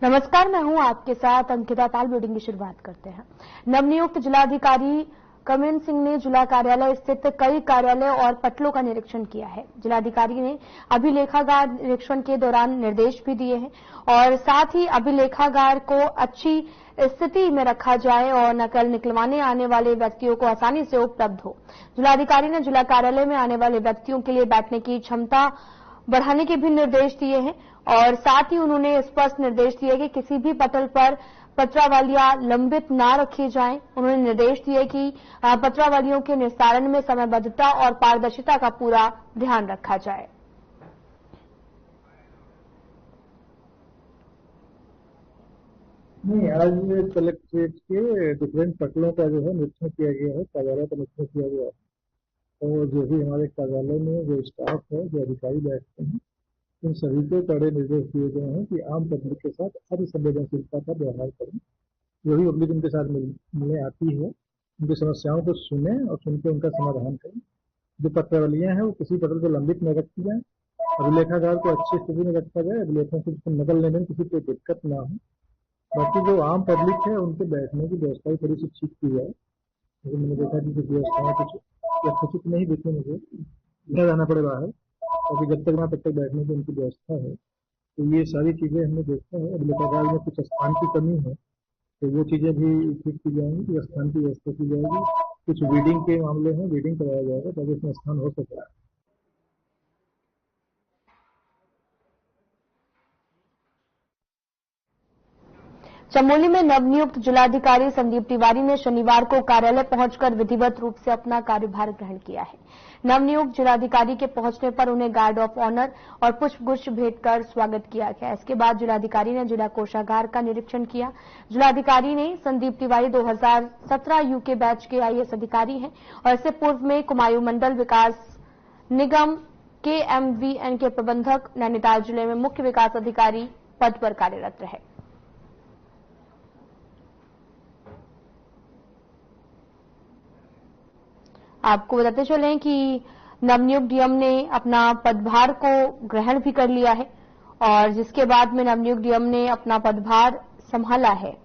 नमस्कार, मैं हूं आपके साथ अंकिता पाल। बुलेटिन की शुरुआत करते हैं। नवनियुक्त जिलाधिकारी कमिन सिंह ने जिला कार्यालय स्थित कई कार्यालय और पटलों का निरीक्षण किया है। जिलाधिकारी ने अभिलेखागार निरीक्षण के दौरान निर्देश भी दिए हैं और साथ ही अभिलेखागार को अच्छी स्थिति में रखा जाए और नकल निकलवाने आने वाले व्यक्तियों को आसानी से उपलब्ध हो। जिलाधिकारी ने जिला कार्यालय में आने वाले व्यक्तियों के लिए बैठने की क्षमता बढ़ाने के भी निर्देश दिए हैं और साथ ही उन्होंने स्पष्ट निर्देश दिए कि किसी भी पटल पर पत्रावलियां लंबित ना रखी जाएं। उन्होंने निर्देश दिए कि पत्रावलियों के निस्तारण में समयबद्धता और पारदर्शिता का पूरा ध्यान रखा जाए। नहीं, आज कलेक्ट्रेट के डिफरेंट पटलों का जो है निरीक्षण किया गया है, कार्यालय का निरीक्षण किया गया है और जो भी हमारे कार्यालय में जो स्टाफ है, जो अधिकारी बैठते हैं, उन सभी को कड़े निर्देश दिए गए हैं कि आम पब्लिक के साथ अति संवेदनशीलता का व्यवहार करें। जो भी पब्लिक उनके साथ मिलने आती है, उनकी समस्याओं को सुने और सुनकर उनका समाधान करें। जो पत्रावलियां हैं वो किसी पटल को लंबित न रखी जाए, अभिलेखागार को अच्छी स्थिति में रखा जाए, अभिलेखों से नकल लेने में किसी को दिक्कत ना हो। बाकी जो आम पब्लिक है उनके बैठने की व्यवस्था भी थोड़ी सी ठीक की जाए। लेकिन मैंने देखा कि कुछ व्यवस्थाएं कुछ यथोचित नहीं दिखी, मुझे न जाना पड़े बाहर, क्योंकि जब तक वहाँ तब तक बैठने की उनकी व्यवस्था है। तो ये सारी चीजें हमने देखा है। अभिलेखागार में कुछ स्थान की कमी है, तो वो चीजें भी ठीक की जाएंगी, कि स्थान की व्यवस्था की जाएगी। कुछ रीडिंग के मामले हैं, रीडिंग कराया जाएगा ताकि उसमें स्थान हो सके। चमोली में नवनियुक्त जिलाधिकारी संदीप तिवारी ने शनिवार को कार्यालय पहुंचकर विधिवत रूप से अपना कार्यभार ग्रहण किया है। नवनियुक्त जिलाधिकारी के पहुंचने पर उन्हें गार्ड ऑफ ऑनर और पुष्पगुच्छ भेंट कर स्वागत किया गया। इसके बाद जिलाधिकारी ने जिला कोषागार का निरीक्षण किया। जिलाधिकारी ने संदीप तिवारी 2017 यूके बैच के आईएएस अधिकारी हैं और इससे पूर्व में कुमायूं मंडल विकास निगम KMVN के प्रबंधक, नैनीताल जिले में मुख्य विकास अधिकारी पद पर कार्यरत रहे। आपको बताते चलें कि नवनियुक्त डीएम ने अपना पदभार को ग्रहण भी कर लिया है और जिसके बाद में नवनियुक्त डीएम ने अपना पदभार संभाला है।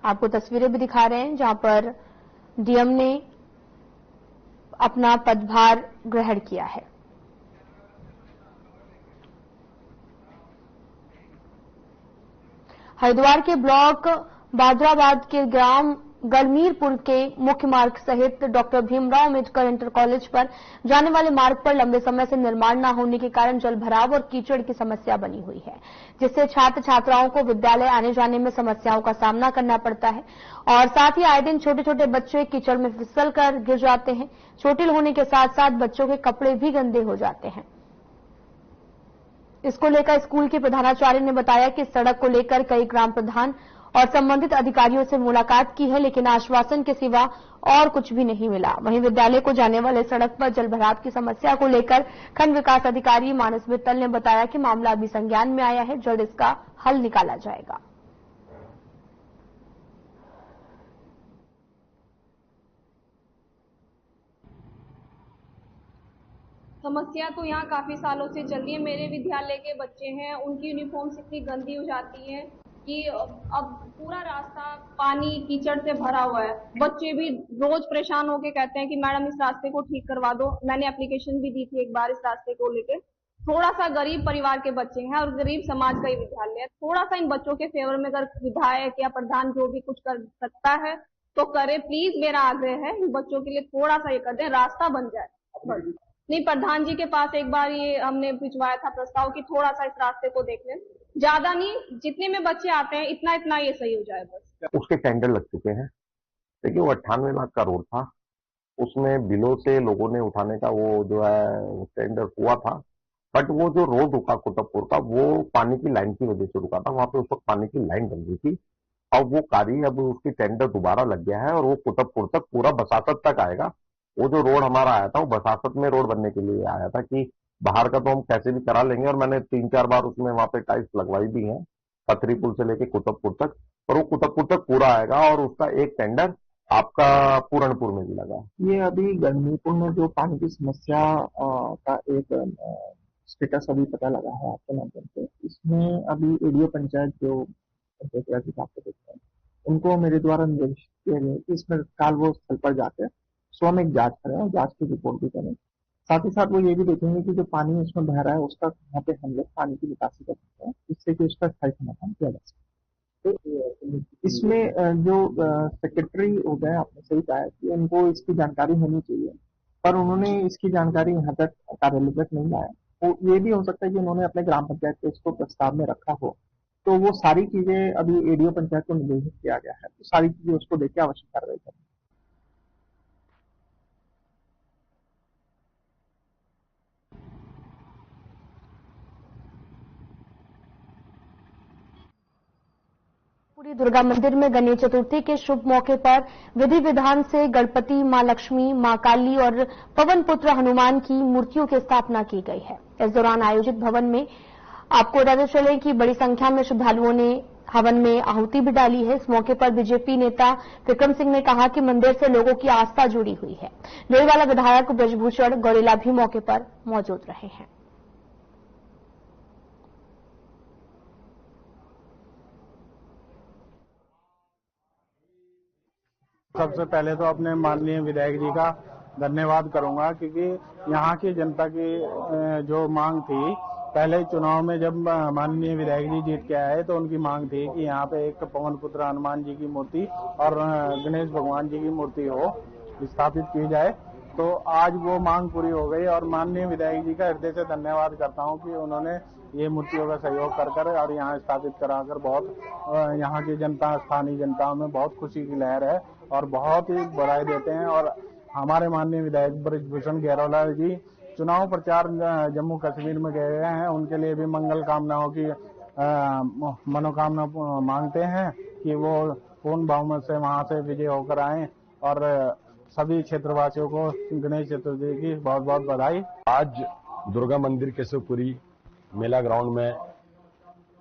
आपको तस्वीरें भी दिखा रहे हैं जहां पर डीएम ने अपना पदभार ग्रहण किया है। हरिद्वार के ब्लॉक बादराबाद के ग्राम गलमीरपुर के मुख्य मार्ग सहित doctor Bhimrao Ambedkar inter college पर जाने वाले मार्ग पर लंबे समय से निर्माण न होने के कारण जलभराव और कीचड़ की समस्या बनी हुई है, जिससे छात्र छात्राओं को विद्यालय आने जाने में समस्याओं का सामना करना पड़ता है और साथ ही आए दिन छोटे छोटे बच्चे कीचड़ में फिसल कर गिर जाते हैं। चोटिल होने के साथ साथ बच्चों के कपड़े भी गंदे हो जाते हैं। इसको लेकर स्कूल के प्रधानाचार्य ने बताया कि सड़क को लेकर कई ग्राम प्रधान और संबंधित अधिकारियों से मुलाकात की है, लेकिन आश्वासन के सिवा और कुछ भी नहीं मिला। वहीं विद्यालय को जाने वाले सड़क पर जलभराव की समस्या को लेकर खंड विकास अधिकारी मानस मित्तल ने बताया कि मामला अभी संज्ञान में आया है, जल्द इसका हल निकाला जाएगा। समस्या तो यहाँ काफी सालों से चल रही है। मेरे विद्यालय के बच्चे हैं, उनकी यूनिफॉर्म्स इतनी गंदी हो जाती है कि अब पूरा रास्ता पानी कीचड़ से भरा हुआ है। बच्चे भी रोज परेशान होके कहते हैं कि मैडम इस रास्ते को ठीक करवा दो। मैंने एप्लीकेशन भी दी थी एक बार इस रास्ते को लेकर। थोड़ा सा गरीब परिवार के बच्चे हैं और गरीब समाज का ही विद्यालय है। थोड़ा सा इन बच्चों के फेवर में अगर विधायक या प्रधान जो भी कुछ कर सकता है तो करे। प्लीज मेरा आग्रह है, इन बच्चों के लिए थोड़ा सा ये कर दें, रास्ता बन जाए। नहीं, प्रधान जी के पास एक बार ये हमने भिजवाया था प्रस्ताव कि थोड़ा सा इस रास्ते को देख लें। ज्यादा नहीं, जितने में बच्चे आते हैं इतना ये सही हो जाए बस। उसके टेंडर लग चुके हैं। देखिए, वो 98 लाख का रोड था, उसमें बिलों से लोगों ने उठाने का वो जो है टेंडर हुआ था, बट वो जो रोड रुका कुतुबपुर का, वो पानी की लाइन की वजह से रुका था। वहां पे उस वक्त पानी की लाइन बन गई थी। अब वो कार्य अब उसकी टेंडर दोबारा लग गया है और वो कुतुबपुर तक पूरा बसासत तक आएगा। वो जो रोड हमारा आया था वो बसासत में रोड बनने के लिए आया था कि बाहर का तो हम कैसे भी करा लेंगे, और मैंने 3-4 बार उसमें वहां पे टाइल्स लगवाई भी हैं, पथरी पुल से लेके कुतुबपुर तक, और वो कुतुबपुर तक पूरा आएगा और उसका एक टेंडर आपका पूरनपुर में भी लगा। ये अभी गलमीपुर में जो पानी की समस्या का एक स्टेटस अभी पता लगा है आपके माध्यम से। इसमें अभी एडीओ पंचायत जो पंचायती राज विभाग के देखते हैं, उनको मेरे द्वारा निर्देशित किया गया कि इसमें तत्काल वो स्थल पर जाकर स्वयं एक जांच करें और जांच की रिपोर्ट भी करें। साथ ही साथ वो ये भी देखेंगे कि जो पानी उसमें बह रहा है उसका कहाँ पे हम लोग पानी की निकासी कर सकते हैं, जिससे कि उसका स्थायी समाधान किया जा सके। तो इसमें जो सेक्रेटरी हो गए, आपने सही कहा कि उनको इसकी जानकारी होनी चाहिए, पर उन्होंने इसकी जानकारी यहाँ तक कार्यालय तक नहीं लाया। तो ये भी हो सकता है कि उन्होंने अपने ग्राम पंचायत को इसको प्रस्ताव में रखा हो, तो वो सारी चीजें अभी एडीओ पंचायत को निर्देशित किया गया है, तो सारी चीजें उसको देके आवश्यक कार्रवाई करें। पूरी दुर्गा मंदिर में गणेश चतुर्थी के शुभ मौके पर विधि विधान से गणपति, मां लक्ष्मी, मां काली और पवन पुत्र हनुमान की मूर्तियों की स्थापना की गई है। इस दौरान आयोजित भवन में आपको बताते चले कि बड़ी संख्या में श्रद्धालुओं ने हवन में आहुति भी डाली है। इस मौके पर बीजेपी नेता विक्रम सिंह ने कहा कि मंदिर से लोगों की आस्था जुड़ी हुई है। लोईवाला विधायक ब्रजभूषण गौरेला भी मौके पर मौजूद रहे हैं। सबसे पहले तो अपने माननीय विधायक जी का धन्यवाद करूंगा, क्योंकि यहाँ की जनता की जो मांग थी, पहले चुनाव में जब माननीय विधायक जी जीत के आए तो उनकी मांग थी कि यहाँ पे एक पवन पुत्र हनुमान जी की मूर्ति और गणेश भगवान जी की मूर्ति हो स्थापित की जाए। तो आज वो मांग पूरी हो गई और माननीय विधायक जी का हृदय से धन्यवाद करता हूँ कि उन्होंने ये मूर्तियों का सहयोग कर और यहाँ स्थापित कराकर बहुत यहाँ की जनता, स्थानीय जनता में बहुत खुशी की लहर है और बहुत ही बधाई देते हैं। और हमारे माननीय विधायक ब्रजभूषण गौरेला जी चुनाव प्रचार जम्मू कश्मीर में गए हैं, उनके लिए भी मंगल कामनाओं की मनोकामना मांगते हैं कि वो पूर्ण बहुमत से वहां से विजय होकर आए और सभी क्षेत्रवासियों को गणेश चतुर्थी की बहुत बहुत बधाई। आज दुर्गा मंदिर केशवपुरी मेला ग्राउंड में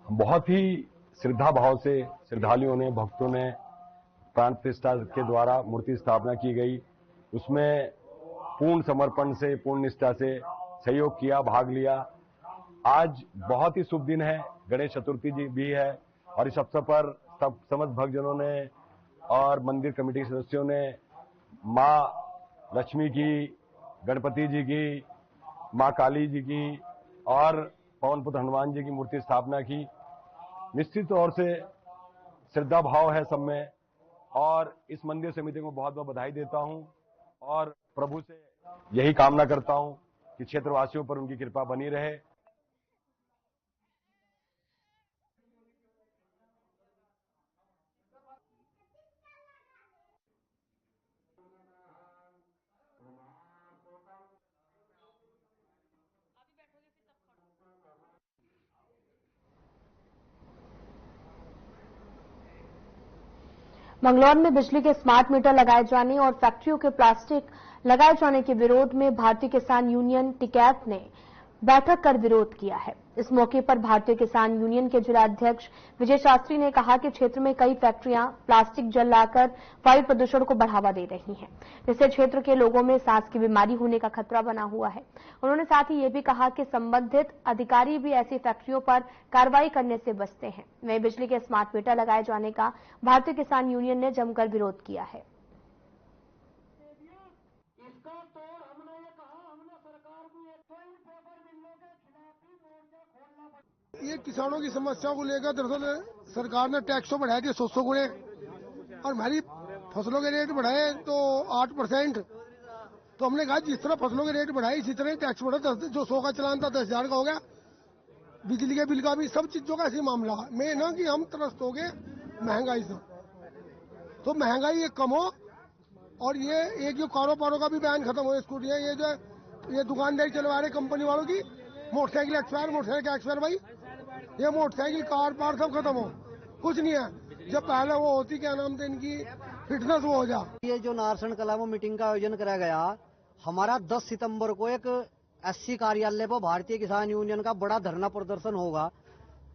बहुत ही श्रद्धा भाव से श्रद्धालुओं ने, भक्तों ने प्राण प्रतिष्ठा के द्वारा मूर्ति स्थापना की गई। उसमें पूर्ण समर्पण से, पूर्ण निष्ठा से सहयोग किया, भाग लिया। आज बहुत ही शुभ दिन है, गणेश चतुर्थी जी भी है और इस अवसर पर सब समस्त भक्तजनों ने और मंदिर कमेटी के सदस्यों ने मां लक्ष्मी की, गणपति जी की, मां काली जी की और पवन पुत्र हनुमान जी की मूर्ति स्थापना की। निश्चित तौर से श्रद्धा भाव है सब में और इस मंदिर समिति को बहुत बहुत बधाई देता हूं और प्रभु से यही कामना करता हूं कि क्षेत्रवासियों पर उनकी कृपा बनी रहे। मंगलौर में बिजली के स्मार्ट मीटर लगाए जाने और फैक्ट्रियों के प्लास्टिक लगाए जाने के विरोध में भारतीय किसान यूनियन टिकैत ने बैठक कर विरोध किया है। इस मौके पर भारतीय किसान यूनियन के जिला अध्यक्ष विजय शास्त्री ने कहा कि क्षेत्र में कई फैक्ट्रियां प्लास्टिक जलाकर वायु प्रदूषण को बढ़ावा दे रही हैं, जिससे क्षेत्र के लोगों में सांस की बीमारी होने का खतरा बना हुआ है। उन्होंने साथ ही ये भी कहा कि संबंधित अधिकारी भी ऐसी फैक्ट्रियों पर कार्रवाई करने से बचते हैं। वहीं बिजली के स्मार्ट मीटर लगाए जाने का भारतीय किसान यूनियन ने जमकर विरोध किया है। ये किसानों की समस्याओं को लेकर दरअसल सरकार ने टैक्स तो बढ़ाया 100 गुणे और हमारी फसलों के रेट बढ़ाए तो 8%। तो हमने कहा जिस तरह फसलों के रेट बढ़ाए इसी तरह टैक्स बढ़ा। जो 100 का चलान था 10,000 का हो गया। बिजली के बिल का भी, सब चीजों का ऐसी मामला में ना कि हम त्रस्त हो गए महंगाई से। तो महंगाई ये कम हो और ये एक जो कारोबारों का भी बैन खत्म हो। स्कूटियां ये जो ये दुकानदारी चलवा रहे कंपनी वालों की, मोटरसाइकिल एक्सपायर, मोटरसाइकिल एक्सपायर भाई, ये मोटरसाइकिल कार पार सब खत्म हो। कुछ नहीं है, जब पहले वो होती क्या नाम थे इनकी फिटनेस वो हो जा। ये जो नारसन कला में मीटिंग का आयोजन करा गया, हमारा 10 सितंबर को एक एससी कार्यालय पर भारतीय किसान यूनियन का बड़ा धरना प्रदर्शन होगा,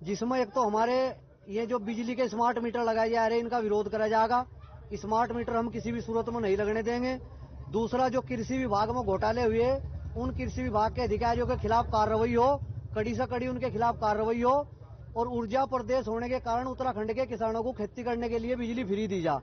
जिसमें एक तो हमारे ये जो बिजली के स्मार्ट मीटर लगाए जा रहे हैं इनका विरोध करा जाएगा। स्मार्ट मीटर हम किसी भी सूरत में नहीं लगने देंगे। दूसरा, जो कृषि विभाग में घोटाले हुए उन कृषि विभाग के अधिकारियों के खिलाफ कार्रवाई हो, कड़ी से कड़ी उनके खिलाफ कार्रवाई हो और ऊर्जा प्रदेश होने के कारण उत्तराखंड के किसानों को खेती करने के लिए बिजली फ्री दी जा।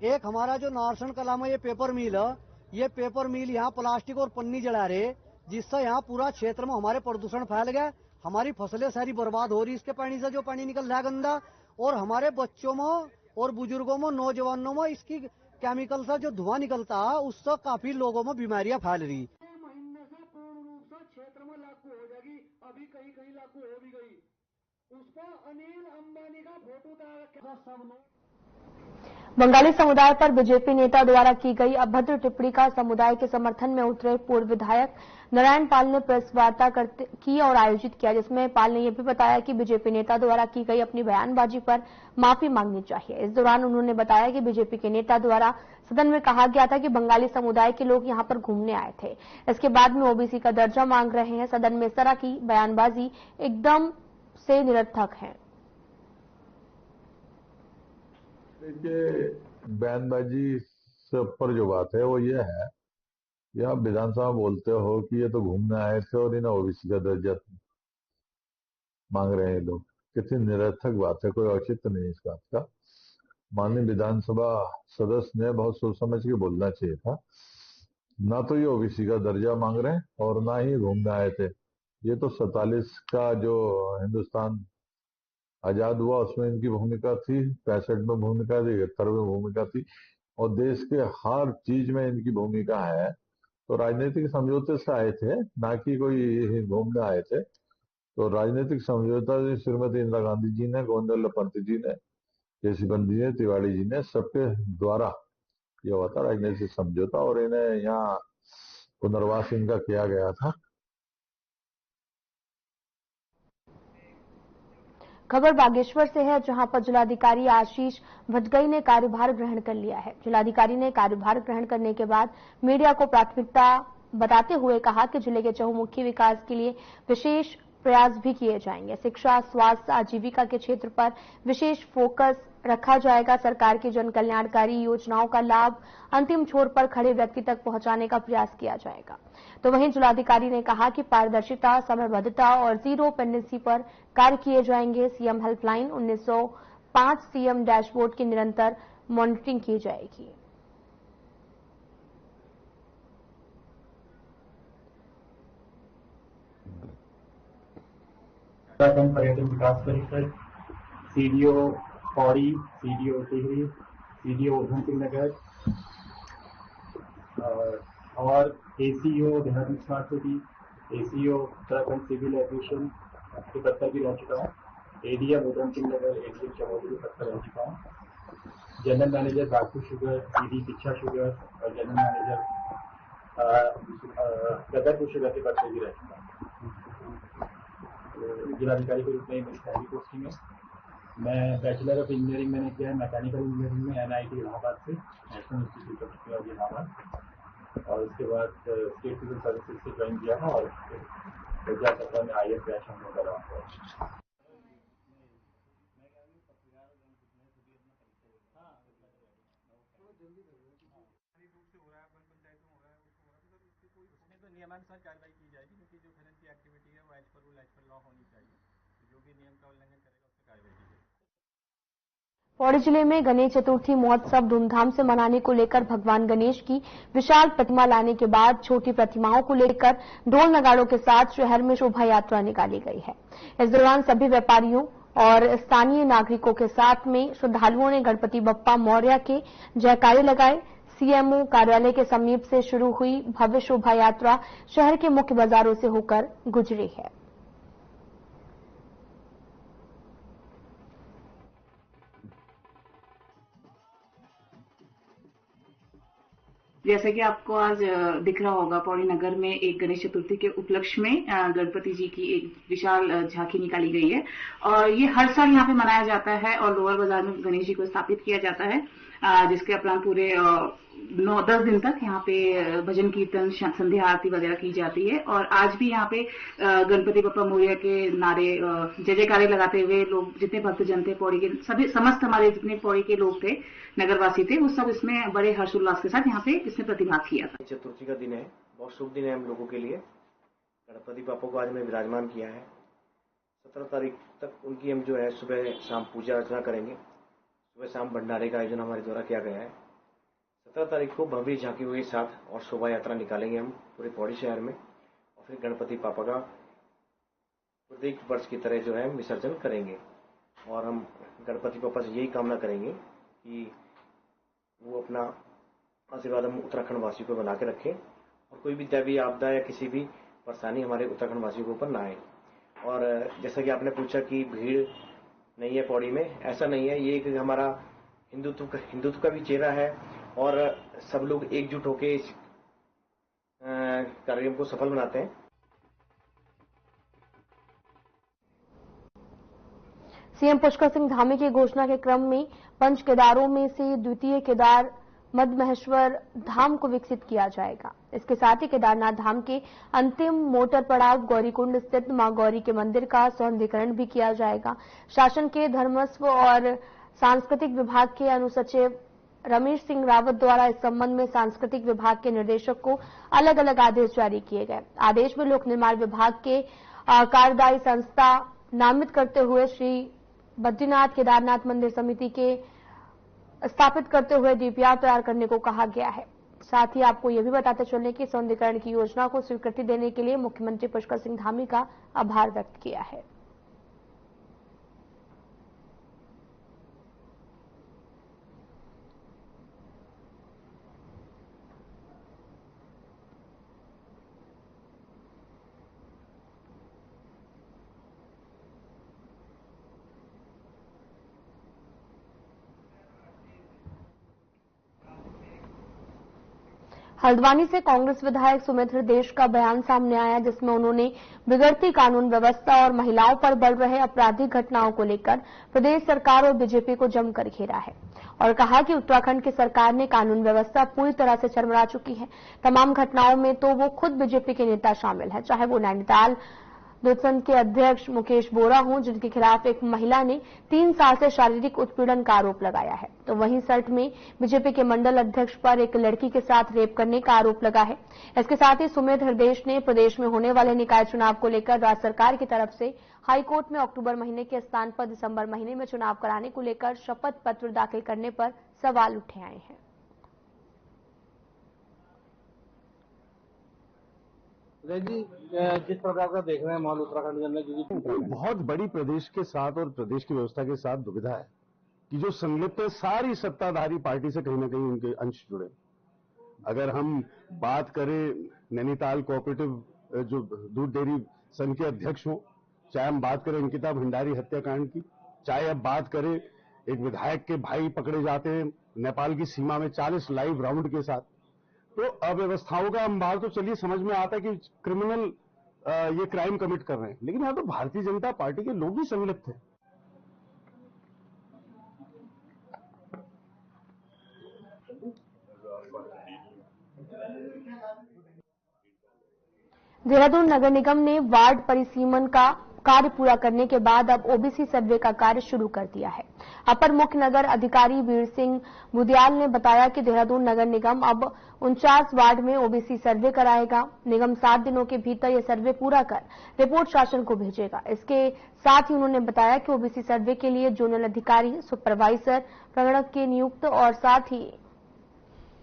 एक हमारा जो नारसन कला में ये पेपर मिल है, ये पेपर मिल यहाँ प्लास्टिक और पन्नी जला रहे, जिससे यहाँ पूरा क्षेत्र में हमारे प्रदूषण फैल गया, हमारी फसलें सारी बर्बाद हो रही इसके पानी से, जो पानी निकल रहा है गंदा, और हमारे बच्चों में और बुजुर्गों में, नौजवानों में इसकी केमिकल से जो धुआं निकलता है उससे काफी लोगों में बीमारियां फैल रही। महीने से पूर्ण रूप से क्षेत्र में लागू हो जाएगी, अभी कहीं कहीं लागू हो भी गई। उस पर अनिल अंबानी का फोटो डाल सब लोग। बंगाली समुदाय पर बीजेपी नेता द्वारा की गई अभद्र टिप्पणी का समुदाय के समर्थन में उतरे पूर्व विधायक नारायण पाल ने प्रेस वार्ता की और आयोजित किया, जिसमें पाल ने यह भी बताया कि बीजेपी नेता द्वारा की गई अपनी बयानबाजी पर माफी मांगनी चाहिए। इस दौरान उन्होंने बताया कि बीजेपी के नेता द्वारा सदन में कहा गया था कि बंगाली समुदाय के लोग यहां पर घूमने आए थे, इसके बाद में ओबीसी का दर्जा मांग रहे हैं। सदन में इस तरह की बयानबाजी एकदम से निरर्थक है। देखिए, बयानबाजी पर जो बात है वो ये है कि आप विधानसभा बोलते हो कि ये तो घूमने आए थे और इन्हें ओबीसी का दर्जा मांग रहे हैं लोग। कितनी निरर्थक बात है, कोई औचित्य नहीं इस बात का। माननीय विधानसभा सदस्य ने बहुत सोच समझ के बोलना चाहिए था। ना तो ये ओबीसी का दर्जा मांग रहे हैं और ना ही घूमने आए थे। ये तो 47 का जो हिंदुस्तान आजाद हुआ उसमें इनकी भूमिका थी, 65 में भूमिका थी, 71 में भूमिका थी, और देश के हर चीज में इनकी भूमिका है। तो राजनीतिक समझौते से आए थे, ना कि कोई घूमने आए थे। तो राजनीतिक समझौता श्रीमती इंदिरा गांधी जी ने, गोविंद वल्लभ पंत जी ने, केसीपंत जी ने, तिवारी जी ने, सबके द्वारा यह हुआ था राजनीतिक समझौता, और इन्हें यहाँ पुनर्वास इनका किया गया था। खबर बागेश्वर से है, जहां पर जिलाधिकारी आशीष भटगई ने कार्यभार ग्रहण कर लिया है। जिलाधिकारी ने कार्यभार ग्रहण करने के बाद मीडिया को प्राथमिकता बताते हुए कहा कि जिले के चहुमुखी विकास के लिए विशेष प्रयास भी किए जाएंगे। शिक्षा, स्वास्थ्य, आजीविका के क्षेत्र पर विशेष फोकस रखा जाएगा। सरकार की जन कल्याणकारी योजनाओं का लाभ अंतिम छोर पर खड़े व्यक्ति तक पहुंचाने का प्रयास किया जाएगा। तो वहीं जिलाधिकारी ने कहा कि पारदर्शिता, समयबद्धता और जीरो पेंडेंसी पर कार्य किए जाएंगे। सीएम हेल्पलाइन 1905 सीएम डैशबोर्ड की निरंतर मॉनिटरिंग की जाएगी। उत्तराखंड पर्यटन विकास परिषद, CDO Pauri, CDO Tehri, CDO Udham Singh Nagar और ACO Dehradun smart city, ACO Uttarakhand civil aviation के पत्तर भी रह चुका हूँ। एडीएम उधमसिंह नगर, एडीएम चमोली के पत्तर रह चुका हूँ। General manager Bagpur sugar, CD Diksha sugar और जनरल मैनेजर गदरपुर शुगर के पत्तर भी रह चुका हूँ। जिलाधिकारी के रूप में मेरी पहली पोस्टिंग है। मैं बैचलर ऑफ इंजीनियरिंग मैंने किया है मैकेनिकल इंजीनियरिंग में एनआईटी इलाहाबाद से, national institute of technology Allahabad, और उसके बाद स्टेट सिविल सर्विसेज से ज्वाइन किया है और पंजाब सरकार में IAS बैच हम लोग करा हुआ है। नियमानुसार कार्रवाई की जाएगी, क्योंकि जो करंट की एक्टिविटी है वो as per rule as per law होनी चाहिए। जो भी नियम का उल्लंघन करेगा उस पर कार्रवाई की जाएगी। पौड़ी जिले में गणेश चतुर्थी महोत्सव धूमधाम से मनाने को लेकर भगवान गणेश की विशाल प्रतिमा लाने के बाद छोटी प्रतिमाओं को लेकर ढोल नगाड़ों के साथ शहर में शोभा यात्रा निकाली गई है। इस दौरान सभी व्यापारियों और स्थानीय नागरिकों के साथ में श्रद्धालुओं ने गणपति बप्पा मौर्य के जयकारे लगाए। सीएमओ कार्यालय के समीप से शुरू हुई भव्य शोभा यात्रा शहर के मुख्य बाजारों से होकर गुजरी है। जैसे कि आपको आज दिख रहा होगा, पौड़ी नगर में एक गणेश चतुर्थी के उपलक्ष्य में गणपति जी की एक विशाल झांकी निकाली गई है और ये हर साल यहाँ पे मनाया जाता है और लोअर बाजार में गणेश जी को स्थापित किया जाता है, जिसके उपरांत पूरे 9-10 दिन तक यहाँ पे भजन कीर्तन, संध्या आरती वगैरह की जाती है। और आज भी यहाँ पे गणपति बप्पा मौर्य के नारे, जय जयकारे लगाते हुए लोग, जितने भक्तजन थे पौड़ी के, सभी समस्त हमारे जितने पौड़ी के लोग थे, नगरवासी थे, वो सब इसमें बड़े हर्षोल्लास के साथ यहाँ पे इसमें प्रतिभाग किया था। चतुर्थी का दिन है, बहुत शुभ दिन है हम लोगों के लिए। गणपति बापा को आज में विराजमान किया है। 17 तारीख तक उनकी हम जो है सुबह शाम पूजा अर्चना करेंगे। सुबह शाम भंडारे का आयोजन हमारे द्वारा किया गया है। 17 तारीख को भव्य झांकियों के साथ और शोभा यात्रा निकालेंगे हम पूरे पौड़ी शहर में, और फिर गणपति बापा का प्रत्येक वर्ष की तरह जो है विसर्जन करेंगे। और हम गणपति बापा से यही कामना करेंगे कि वो अपना आशीर्वाद हम उत्तराखंड वासियों को बना के रखें और कोई भी दैवीय आपदा या किसी भी परेशानी हमारे उत्तराखंड वासियों के ऊपर ना आए। और जैसा कि आपने पूछा कि भीड़ नहीं है पौड़ी में, ऐसा नहीं है। ये एक हमारा हिंदुत्व का भी चेहरा है और सब लोग एकजुट होकर इस कार्यक्रम को सफल बनाते हैं। सीएम पुष्कर सिंह धामी की घोषणा के क्रम में पंच केदारों में से द्वितीय केदार मध्य महेश्वर धाम को विकसित किया जाएगा। इसके साथ ही केदारनाथ धाम के अंतिम मोटर पड़ाव गौरीकुंड स्थित मां गौरी के मंदिर का सौंदर्यीकरण भी किया जाएगा। शासन के धर्मस्व और सांस्कृतिक विभाग के अनुसचिव रमेश सिंह रावत द्वारा इस संबंध में सांस्कृतिक विभाग के निर्देशक को अलग अलग आदेश जारी किए गए। आदेश में लोक निर्माण विभाग के कार्यदायी संस्था नामित करते हुए श्री बद्रीनाथ केदारनाथ मंदिर समिति के स्थापित करते हुए डीपीआर तैयार करने को कहा गया है। साथ ही आपको यह भी बताते चलें कि सौंदर्यीकरण की योजना को स्वीकृति देने के लिए मुख्यमंत्री पुष्कर सिंह धामी का आभार व्यक्त किया है। हल्द्वानी से कांग्रेस विधायक सुमित हृदेश का बयान सामने आया, जिसमें उन्होंने बिगड़ती कानून व्यवस्था और महिलाओं पर बढ़ रहे आपराधिक घटनाओं को लेकर प्रदेश सरकार और बीजेपी को जमकर घेरा है और कहा कि उत्तराखंड की सरकार ने कानून व्यवस्था पूरी तरह से चरमरा चुकी है। तमाम घटनाओं में तो वो खुद बीजेपी के नेता शामिल है, चाहे वो नैनीताल दूधसंघ के अध्यक्ष मुकेश बोरा हों, जिनके खिलाफ एक महिला ने 3 साल से शारीरिक उत्पीड़न का आरोप लगाया है, तो वहीं सल्ट में बीजेपी के मंडल अध्यक्ष पर एक लड़की के साथ रेप करने का आरोप लगा है। इसके साथ ही सुमित हृदेश ने प्रदेश में होने वाले निकाय चुनाव को लेकर राज्य सरकार की तरफ से हाईकोर्ट में अक्टूबर महीने के स्थान पर दिसंबर महीने में चुनाव कराने को लेकर शपथ पत्र दाखिल करने पर सवाल उठे आए हैं। जी, जिस प्रकार का देख रहे हैं माहौल उत्तराखंड के अंदर, क्योंकि बहुत बड़ी प्रदेश के साथ और प्रदेश की व्यवस्था के साथ दुविधा है कि जो संलिप्त है सारी सत्ताधारी पार्टी से कहीं ना कहीं उनके अंश जुड़े। अगर हम बात करें नैनीताल कोऑपरेटिव जो दूध डेयरी संघ के अध्यक्ष हों, चाहे हम बात करें अंकिता भंडारी हत्याकांड की, चाहे अब बात करें एक विधायक के भाई पकड़े जाते हैं नेपाल की सीमा में 40 लाइव राउंड के साथ, तो अव्यवस्थाओं का हम बाहर तो चलिए समझ में आता है कि क्रिमिनल ये क्राइम कमिट कर रहे हैं, लेकिन यहाँ तो भारतीय जनता पार्टी के लोग भी संलिप्त हैं। देहरादून नगर निगम ने वार्ड परिसीमन का कार्य पूरा करने के बाद अब ओबीसी सर्वे का कार्य शुरू कर दिया है। अपर मुख्य नगर अधिकारी वीर सिंह बुदियाल ने बताया कि देहरादून नगर निगम अब 49 वार्ड में ओबीसी सर्वे कराएगा। निगम 7 दिनों के भीतर यह सर्वे पूरा कर रिपोर्ट शासन को भेजेगा। इसके साथ ही उन्होंने बताया कि ओबीसी सर्वे के लिए जोनल अधिकारी, सुपरवाइजर, प्रगणक के नियुक्त और साथ ही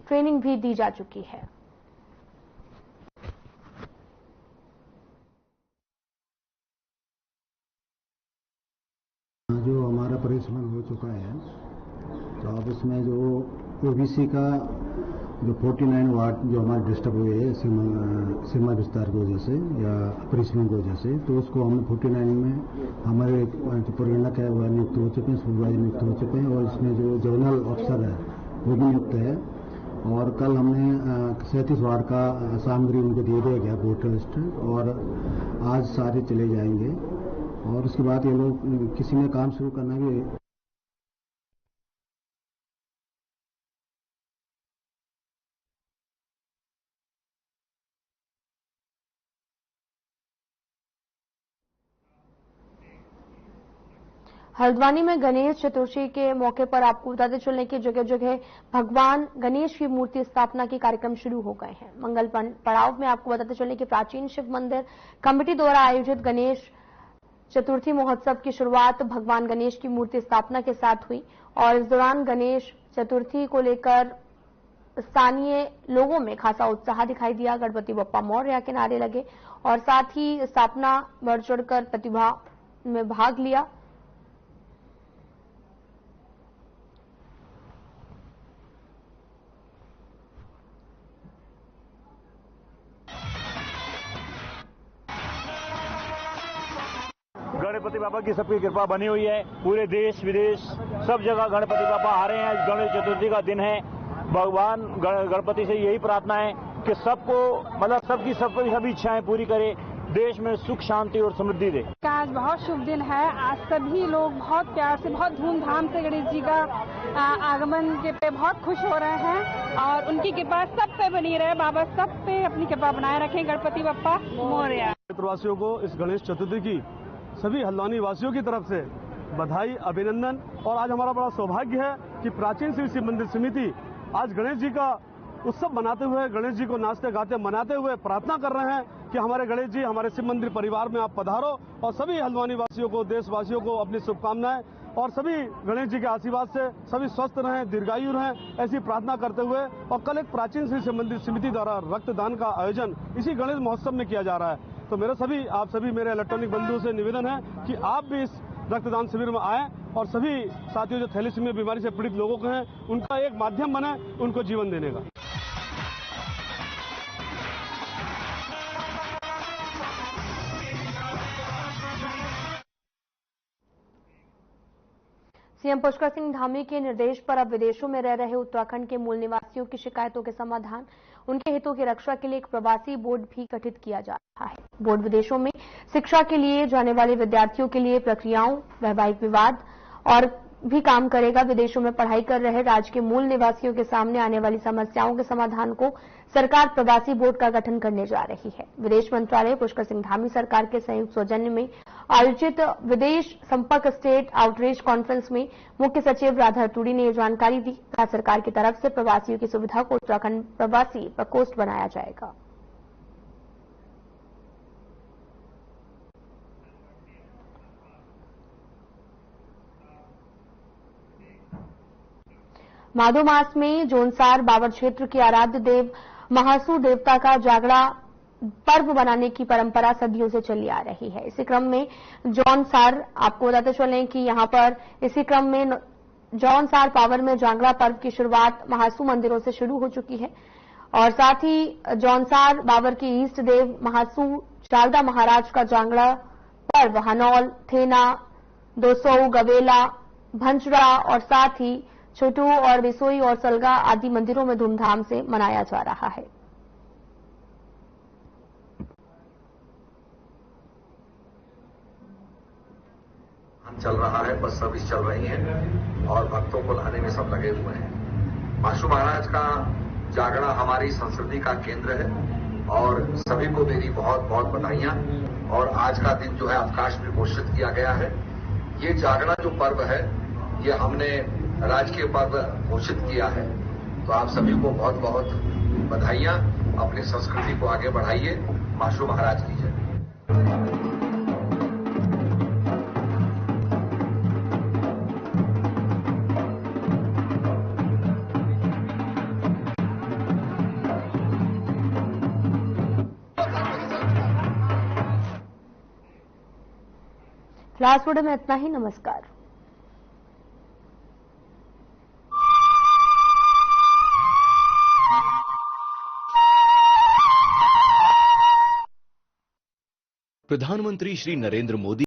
ट्रेनिंग भी दी जा चुकी है। जो हमारा परिसीमन हो चुका है, तो अब इसमें जो ओबीसी का जो 49 वार्ड जो हमारे डिस्टर्ब हुए हैं सीमा विस्तार की वजह से या परिसीमन की वजह से, तो उसको हम 49 में हमारे जो प्रगणक है वह नियुक्त हो चुके हैं, सुपरवाइजर नियुक्त हो चुके हैं और इसमें जो जोनल अफसर है वो भी नियुक्त है। और कल हमने 37 वार्ड का सामग्री उनको दे दिया गया वोटर लिस्ट, और आज सारे चले जाएंगे और उसके बाद ये लोग किसी में काम शुरू करना भी हल्द्वानी में गणेश चतुर्थी के मौके पर आपको बताते चलने की जगह जगह भगवान गणेश की मूर्ति स्थापना के कार्यक्रम शुरू हो गए हैं। मंगल पड़ाव में आपको बताते चलने की प्राचीन शिव मंदिर कमेटी द्वारा आयोजित गणेश चतुर्थी महोत्सव की शुरुआत भगवान गणेश की मूर्ति स्थापना के साथ हुई और इस दौरान गणेश चतुर्थी को लेकर स्थानीय लोगों में खासा उत्साह दिखाई दिया। गणपति बप्पा मौर्य के नारे लगे और साथ ही स्थापना बढ़ चढ़कर प्रतिभा में भाग लिया। गणपति बाबा की सबकी कृपा बनी हुई है। पूरे देश विदेश सब जगह गणपति बाबा आ रहे हैं। गणेश चतुर्थी का दिन है। भगवान गणपति से यही प्रार्थना है कि सबको मतलब सबकी सभी इच्छाएं पूरी करे, देश में सुख शांति और समृद्धि दे। आज बहुत शुभ दिन है। आज सभी लोग बहुत प्यार से बहुत धूमधाम से गणेश जी का आगमन के पे बहुत खुश हो रहे हैं और उनकी कृपा सब पे बनी रहे। बाबा सब पे अपनी कृपा बनाए रखें। गणपति बप्पा मौर्य। क्षेत्रवासियों को इस गणेश चतुर्थी की सभी हल्द्वानी वासियों की तरफ से बधाई, अभिनंदन। और आज हमारा बड़ा सौभाग्य है कि प्राचीन श्री शिव मंदिर समिति आज गणेश जी का उत्सव मनाते हुए, गणेश जी को नाचते गाते मनाते हुए प्रार्थना कर रहे हैं कि हमारे गणेश जी हमारे शिव मंदिर परिवार में आप पधारो और सभी हल्द्वानी वासियों को, देशवासियों को अपनी शुभकामनाएं और सभी गणेश जी के आशीर्वाद से सभी स्वस्थ रहें, दीर्घायु रहें, ऐसी प्रार्थना करते हुए। और कल एक प्राचीन श्री शिव मंदिर समिति द्वारा रक्तदान का आयोजन इसी गणेश महोत्सव में किया जा रहा है। तो आप सभी मेरे इलेक्ट्रॉनिक बंधुओं से निवेदन है कि आप भी इस रक्तदान शिविर में आए और सभी साथियों जो थैलेसीमिया बीमारी से पीड़ित लोगों को हैं उनका एक माध्यम बने उनको जीवन देने का। सीएम पुष्कर सिंह धामी के निर्देश पर अब विदेशों में रह रहे उत्तराखंड के मूल निवासियों की शिकायतों के समाधान, उनके हितों की रक्षा के लिए एक प्रवासी बोर्ड भी गठित किया जा रहा है। बोर्ड विदेशों में शिक्षा के लिए जाने वाले विद्यार्थियों के लिए प्रक्रियाओं, वैवाहिक विवाद और भी काम करेगा। विदेशों में पढ़ाई कर रहे राज्य के मूल निवासियों के सामने आने वाली समस्याओं के समाधान को सरकार प्रवासी बोर्ड का गठन करने जा रही है। विदेश मंत्रालय पुष्कर सिंह धामी सरकार के संयुक्त सौजन्य में आयोजित विदेश संपर्क स्टेट आउटरीच कॉन्फ्रेंस में मुख्य सचिव राधा तुड़ी ने यह जानकारी दी। राज्य सरकार की तरफ से प्रवासियों की सुविधा को उत्तराखंड प्रवासी प्रकोष्ठ बनाया जाएगा। माधो मास में जोनसार बावर क्षेत्र के आराध्य देव महासू देवता का जागड़ा पर्व मनाने की परंपरा सदियों से चली आ रही है। इसी क्रम में जौनसार, आपको बताते चलें कि यहां पर इसी क्रम में जौनसार पावर में जांगड़ा पर्व की शुरुआत महासू मंदिरों से शुरू हो चुकी है और साथ ही जौनसार बावर के ईष्ट देव महासू शारदा महाराज का जांगड़ा पर्व हनौल, थेना, दोसौ, गवेला, भंचड़ा और साथ ही छोटू और विसोई और सलगा आदि मंदिरों में धूमधाम से मनाया जा रहा है। चल रहा है, बस सर्विस चल रही है और भक्तों को लाने में सब लगे हुए हैं। महासू महाराज का जागरण हमारी संस्कृति का केंद्र है और सभी को मेरी बहुत बहुत बधाइयां। और आज का दिन जो है अवकाश में घोषित किया गया है। ये जागरण जो पर्व है ये हमने राजकीय पर्व घोषित किया है। तो आप सभी को बहुत बहुत बधाइयां। अपनी संस्कृति को आगे बढ़ाइए। महासू महाराज की जय। क्लास वीडियो में इतना ही। नमस्कार। प्रधानमंत्री श्री नरेंद्र मोदी